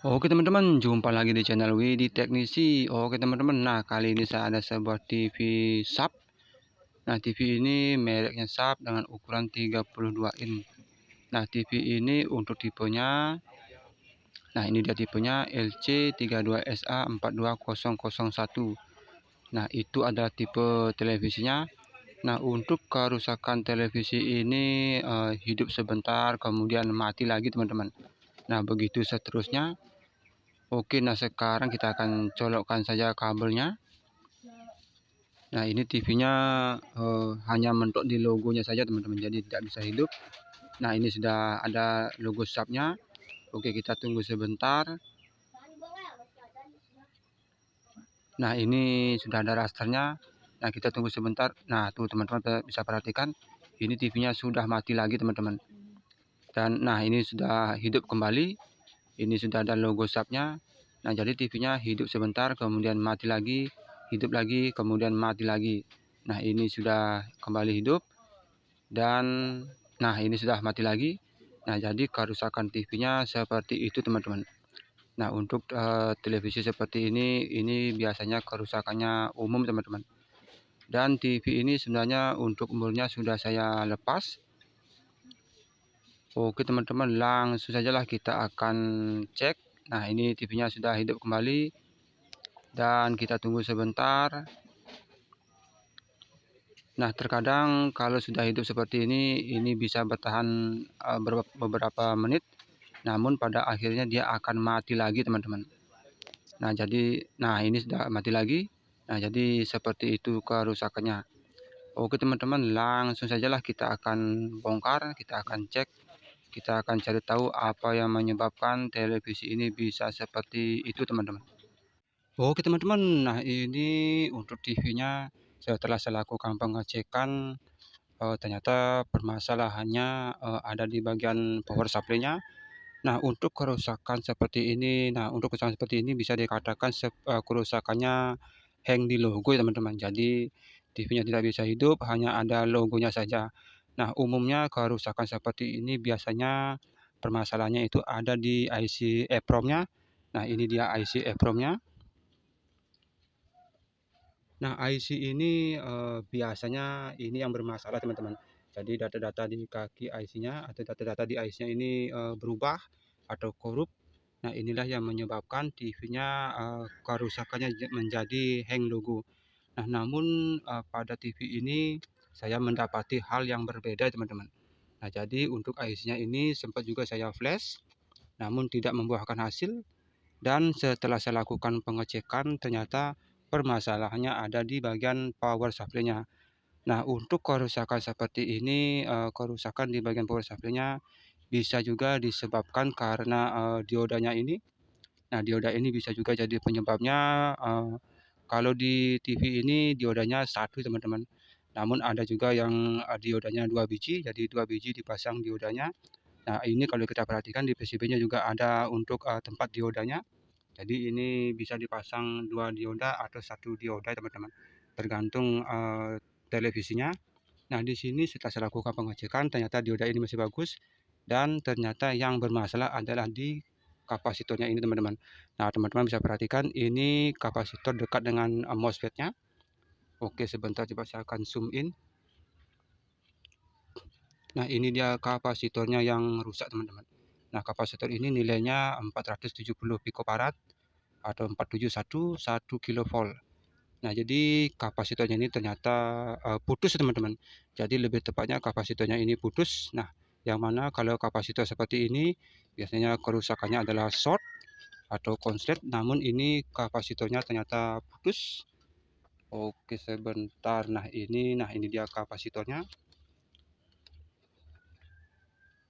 Oke teman-teman, jumpa lagi di channel Widi Teknisi. Oke teman-teman, nah kali ini saya ada sebuah TV SAP. Nah TV ini mereknya SAP dengan ukuran 32 in. Nah TV ini untuk tipenya, nah ini dia tipenya LC32SA 42001. Nah itu adalah tipe televisinya. Nah untuk kerusakan televisi ini hidup sebentar kemudian mati lagi teman-teman. Nah begitu seterusnya. Oke, nah sekarang kita akan colokkan saja kabelnya. Nah ini TV-nya hanya mentok di logonya saja teman-teman, jadi tidak bisa hidup. Nah ini sudah ada logo SAP-nya. Oke, kita tunggu sebentar. Nah ini sudah ada rasternya. Nah kita tunggu sebentar. Nah tuh teman-teman bisa perhatikan, ini TV-nya sudah mati lagi teman-teman. Dan nah ini sudah hidup kembali. Ini sudah ada logo SAP-nya. Nah jadi TV-nya hidup sebentar kemudian mati lagi, hidup lagi kemudian mati lagi. Nah ini sudah kembali hidup dan nah ini sudah mati lagi. Nah jadi kerusakan TV-nya seperti itu teman-teman. Nah untuk televisi seperti ini biasanya kerusakannya umum teman-teman. Dan TV ini sebenarnya untuk umurnya sudah saya lepas. Oke teman-teman, langsung sajalah kita akan cek. Nah ini TV-nya sudah hidup kembali dan kita tunggu sebentar. Nah terkadang kalau sudah hidup seperti ini bisa bertahan beberapa menit, namun pada akhirnya dia akan mati lagi teman-teman. Nah jadi ini sudah mati lagi. Nah jadi seperti itu kerusakannya. Oke teman-teman, langsung sajalah kita akan bongkar, kita akan cek. Kita akan cari tahu apa yang menyebabkan televisi ini bisa seperti itu teman-teman. Oke teman-teman, nah ini untuk TV-nya setelah saya lakukan pengecekan ternyata permasalahannya ada di bagian power supply-nya. Nah untuk kerusakan seperti ini, bisa dikatakan kerusakannya hang di logo ya teman-teman. Jadi TV-nya tidak bisa hidup, hanya ada logonya saja. Nah umumnya kerusakan seperti ini biasanya permasalahannya itu ada di IC EEPROM-nya. Nah ini dia IC EEPROM-nya. Nah IC ini biasanya ini yang bermasalah teman-teman. Jadi data-data di kaki IC-nya atau data-data di IC-nya ini berubah atau korup. Nah inilah yang menyebabkan TV-nya kerusakannya menjadi hang logo. Nah namun pada TV ini saya mendapati hal yang berbeda teman-teman. Nah jadi untuk IC-nya ini sempat juga saya flash, namun tidak membuahkan hasil. Dan setelah saya lakukan pengecekan ternyata permasalahannya ada di bagian power supply-nya. Nah untuk kerusakan seperti ini, kerusakan di bagian power supply-nya bisa juga disebabkan karena diodanya ini. Nah dioda ini bisa juga jadi penyebabnya. Kalau di TV ini diodanya satu teman-teman, namun ada juga yang diodanya 2 biji, jadi 2 biji dipasang diodanya. Nah ini kalau kita perhatikan di PCB-nya juga ada untuk tempat diodanya. Jadi ini bisa dipasang 2 dioda atau 1 dioda teman-teman, tergantung televisinya. Nah di sini setelah saya lakukan pengecekan ternyata dioda ini masih bagus dan ternyata yang bermasalah adalah di kapasitornya ini teman-teman. Nah teman-teman bisa perhatikan ini kapasitor dekat dengan MOSFET-nya. Oke sebentar coba saya akan zoom in. Nah ini dia kapasitornya yang rusak teman-teman. Nah kapasitor ini nilainya 470 picofarad atau 471 1 kilovolt. Nah jadi kapasitornya ini ternyata putus teman-teman. Jadi lebih tepatnya kapasitornya ini putus. Nah yang mana kalau kapasitor seperti ini biasanya kerusakannya adalah short atau konslet, namun ini kapasitornya ternyata putus. Oke sebentar, nah ini dia kapasitornya.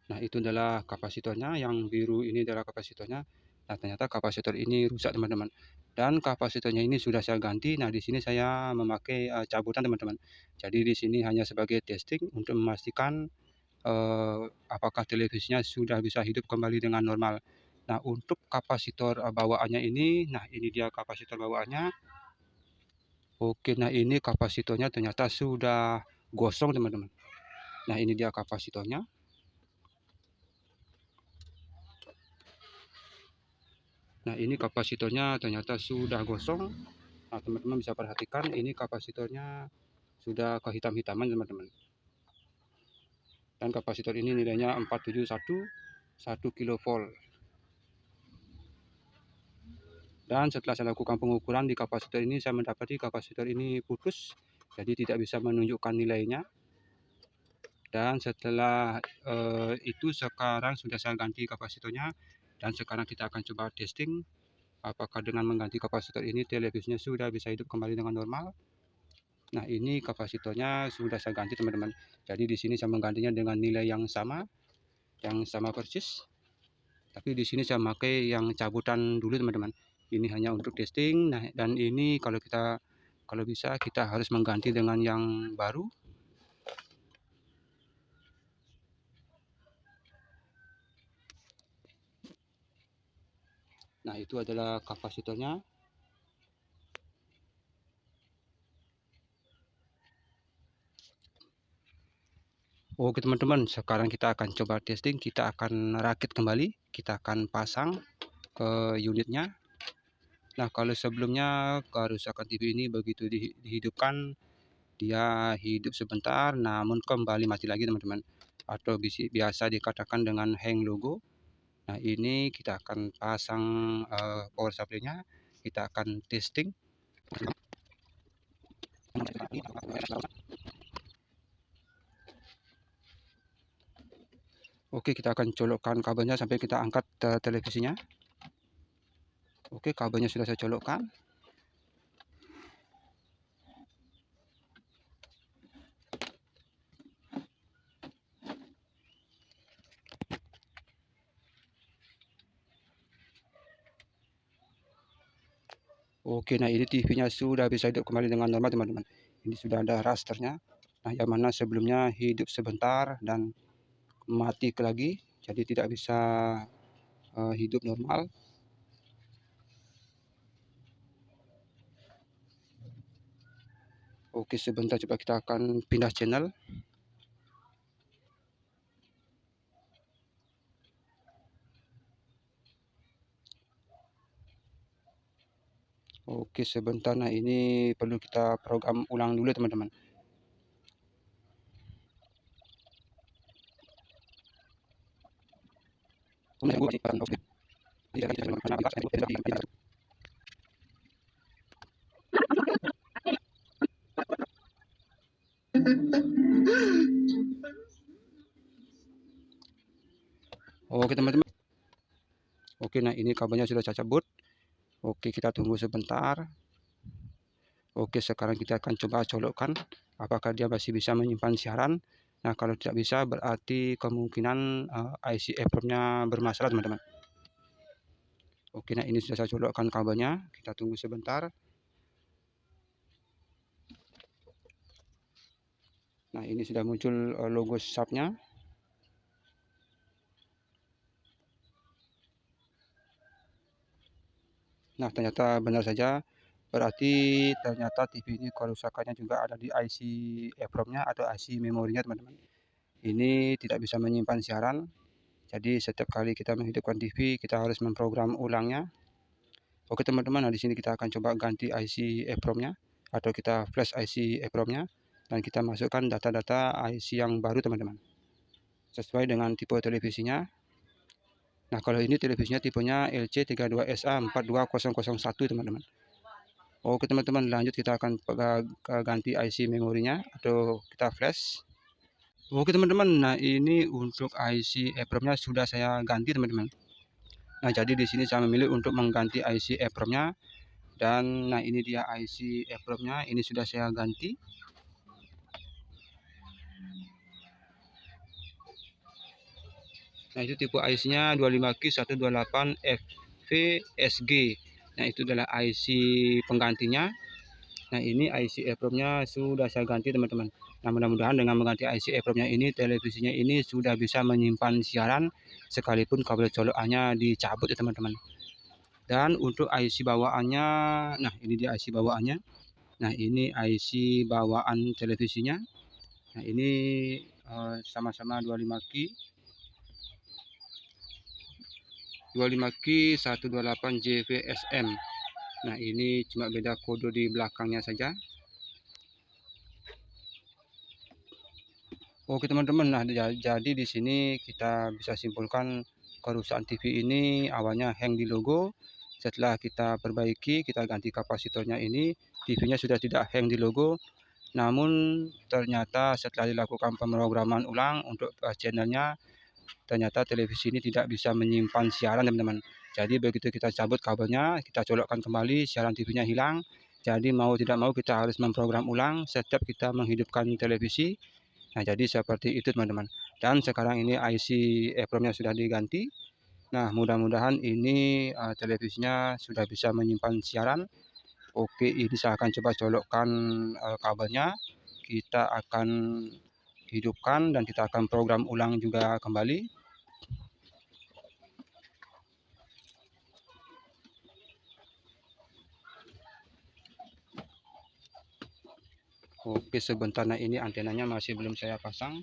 Nah itu adalah kapasitornya, yang biru ini adalah kapasitornya. Nah ternyata kapasitor ini rusak teman-teman. Dan kapasitornya ini sudah saya ganti. Nah di sini saya memakai cabutan teman-teman. Jadi di sini hanya sebagai testing untuk memastikan apakah televisinya sudah bisa hidup kembali dengan normal. Nah untuk kapasitor bawaannya ini, nah ini dia kapasitor bawaannya. Oke, nah ini kapasitornya ternyata sudah gosong teman-teman. Nah ini dia kapasitornya. Nah, ini kapasitornya ternyata sudah gosong. Nah, teman-teman bisa perhatikan ini kapasitornya sudah kehitam-hitaman teman-teman. Dan kapasitor ini nilainya 471 1 kV. Dan setelah saya lakukan pengukuran di kapasitor ini, saya mendapati kapasitor ini putus, jadi tidak bisa menunjukkan nilainya. Dan setelah itu sekarang sudah saya ganti kapasitornya, dan sekarang kita akan coba testing apakah dengan mengganti kapasitor ini televisinya sudah bisa hidup kembali dengan normal. Nah, ini kapasitornya sudah saya ganti teman-teman. Jadi di sini saya menggantinya dengan nilai yang sama persis. Tapi di sini saya pakai yang cabutan dulu teman-teman. Ini hanya untuk testing. Nah, dan ini kalau bisa kita harus mengganti dengan yang baru. Nah, itu adalah kapasitornya. Oke teman-teman, sekarang kita akan coba testing. Kita akan rakit kembali. Kita akan pasang ke unitnya. Nah, kalau sebelumnya kerusakan TV ini begitu dihidupkan, dia hidup sebentar namun kembali mati lagi teman-teman, atau biasa dikatakan dengan hang logo. Nah, ini kita akan pasang power supply-nya, kita akan testing. Oke, kita akan colokkan kabelnya sampai kita angkat televisinya. Oke, kabelnya sudah saya colokkan. Oke, nah ini TV-nya sudah bisa hidup kembali dengan normal teman-teman. Ini sudah ada rasternya. Nah, yang mana sebelumnya hidup sebentar dan mati lagi, jadi tidak bisa hidup normal. Oke, sebentar coba kita akan pindah channel. Oke, sebentar. Nah, ini perlu kita program ulang dulu teman-teman. Oke teman-teman. Oke, nah ini kabelnya sudah saya cabut. Oke, kita tunggu sebentar. Oke, sekarang kita akan coba colokkan apakah dia masih bisa menyimpan siaran. Nah, kalau tidak bisa berarti kemungkinan IC EEPROM-nya bermasalah teman-teman. Oke, nah ini sudah saya colokkan kabelnya. Kita tunggu sebentar. Nah, ini sudah muncul logo subnya. Nah, ternyata benar saja. Berarti ternyata TV ini kerusakannya juga ada di IC EEPROM-nya atau IC memorinya teman-teman. Ini tidak bisa menyimpan siaran. Jadi setiap kali kita menghidupkan TV, kita harus memprogram ulangnya. Oke teman-teman, nah di sini kita akan coba ganti IC EEPROM-nya atau kita flash IC EEPROM-nya dan kita masukkan data-data IC yang baru teman-teman. Sesuai dengan tipe televisinya. Nah, kalau ini televisinya tipenya LC32SA42001 teman-teman. Oke teman-teman, lanjut kita akan ganti IC memorinya atau kita flash. Oke teman-teman, nah ini untuk IC EEPROM-nya sudah saya ganti teman-teman. Nah, jadi di sini saya memilih untuk mengganti IC EEPROM-nya dan nah ini dia IC EEPROM-nya, ini sudah saya ganti. Nah, itu tipe IC-nya 25Q128FVSG. Nah, itu adalah IC penggantinya. Nah, ini IC EEPROM-nya sudah saya ganti teman-teman. Nah, mudah-mudahan dengan mengganti IC EEPROM-nya ini, televisinya ini sudah bisa menyimpan siaran sekalipun kabel colokannya dicabut ya teman-teman. Dan untuk IC bawaannya, nah ini dia IC bawaannya. Nah, ini IC bawaan televisinya. Nah, ini sama-sama 25Q. 25Q 128 JVSM. Nah, ini cuma beda kode di belakangnya saja. Oke teman-teman, nah jadi di sini kita bisa simpulkan kerusakan TV ini awalnya hang di logo. Setelah kita perbaiki, kita ganti kapasitornya ini, TV-nya sudah tidak hang di logo. Namun ternyata setelah dilakukan pemrograman ulang untuk channelnya, ternyata televisi ini tidak bisa menyimpan siaran teman-teman. Jadi begitu kita cabut kabelnya, kita colokkan kembali, siaran TV-nya hilang. Jadi mau tidak mau kita harus memprogram ulang setiap kita menghidupkan televisi. Nah, jadi seperti itu teman-teman. Dan sekarang ini IC EEPROM-nya sudah diganti. Nah, mudah-mudahan ini televisinya sudah bisa menyimpan siaran. Oke, ini saya akan coba colokkan kabelnya. Kita akan hidupkan dan kita akan program ulang juga kembali. Oke, sebentar. Nah, ini antenanya masih belum saya pasang.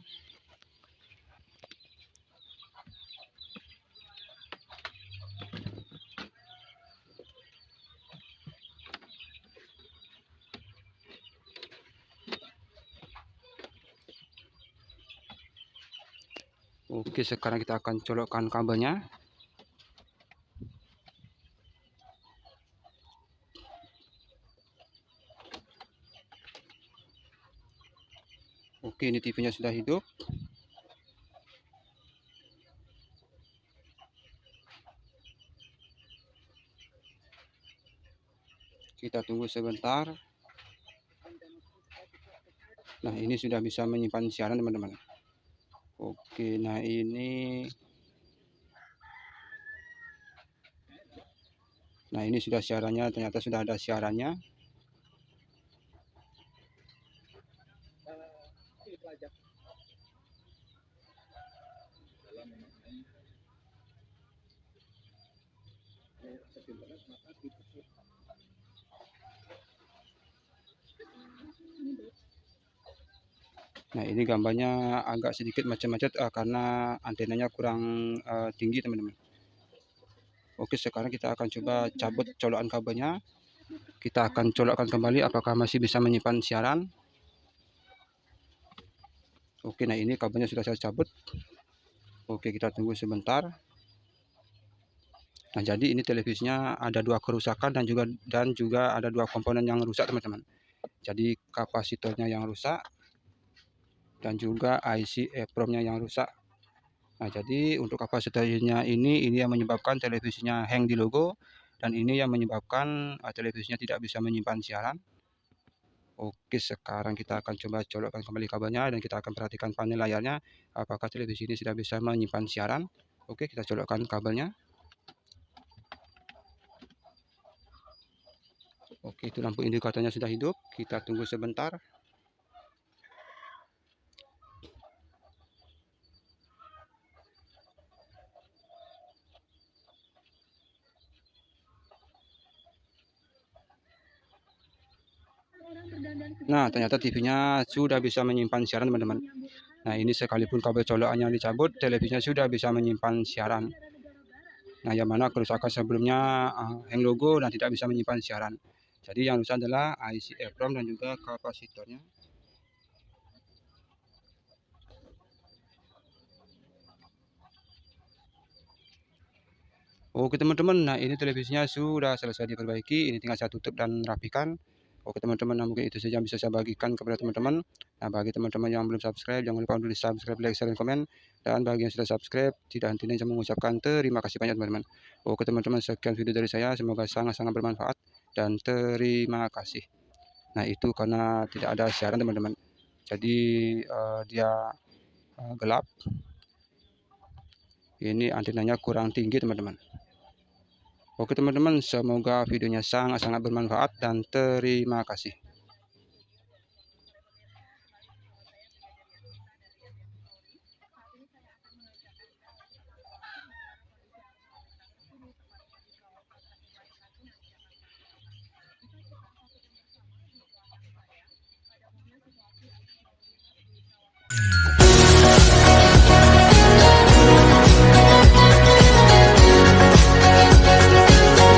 Oke, sekarang kita akan colokkan kabelnya. Oke, ini TV-nya sudah hidup. Kita tunggu sebentar. Nah, ini sudah bisa menyimpan siaran teman-teman. Oke, nah ini sudah siarannya, ternyata sudah ada siarannya. Nah, ini gambarnya agak sedikit macet-macet karena antenanya kurang tinggi teman-teman. Oke, sekarang kita akan coba cabut colokan kabelnya. Kita akan colokkan kembali apakah masih bisa menyimpan siaran. Oke, nah ini kabelnya sudah saya cabut. Oke, kita tunggu sebentar. Nah, jadi ini televisinya ada dua kerusakan dan juga ada dua komponen yang rusak teman-teman. Jadi kapasitornya yang rusak dan juga IC EEPROM-nya yang rusak. Nah, jadi untuk kapasitornya ini yang menyebabkan televisinya hang di logo, dan ini yang menyebabkan televisinya tidak bisa menyimpan siaran. Oke, sekarang kita akan coba colokkan kembali kabelnya dan kita akan perhatikan panel layarnya apakah televisi ini sudah bisa menyimpan siaran. Oke, kita colokkan kabelnya. Oke, itu lampu indikatornya sudah hidup. Kita tunggu sebentar. Nah, ternyata TV-nya sudah bisa menyimpan siaran teman-teman. Nah, ini sekalipun kabel colokannya dicabut, televisinya sudah bisa menyimpan siaran. Nah, yang mana kerusakan sebelumnya hang logo dan tidak bisa menyimpan siaran. Jadi yang rusak adalah IC EEPROM dan juga kapasitornya. Oke teman-teman, nah ini televisinya sudah selesai diperbaiki, ini tinggal saya tutup dan rapikan. Oke teman-teman, nah mungkin itu saja yang bisa saya bagikan kepada teman-teman. Nah, bagi teman-teman yang belum subscribe, jangan lupa untuk di subscribe, like, share, dan komen. Dan bagi yang sudah subscribe, tidak henti-hentinya saya mengucapkan terima kasih banyak teman-teman. Oke teman-teman, sekian video dari saya, semoga sangat-sangat bermanfaat dan terima kasih. Nah, itu karena tidak ada siaran teman-teman, jadi dia gelap. Ini antenanya kurang tinggi teman-teman. Oke teman-teman, semoga videonya sangat-sangat bermanfaat dan terima kasih.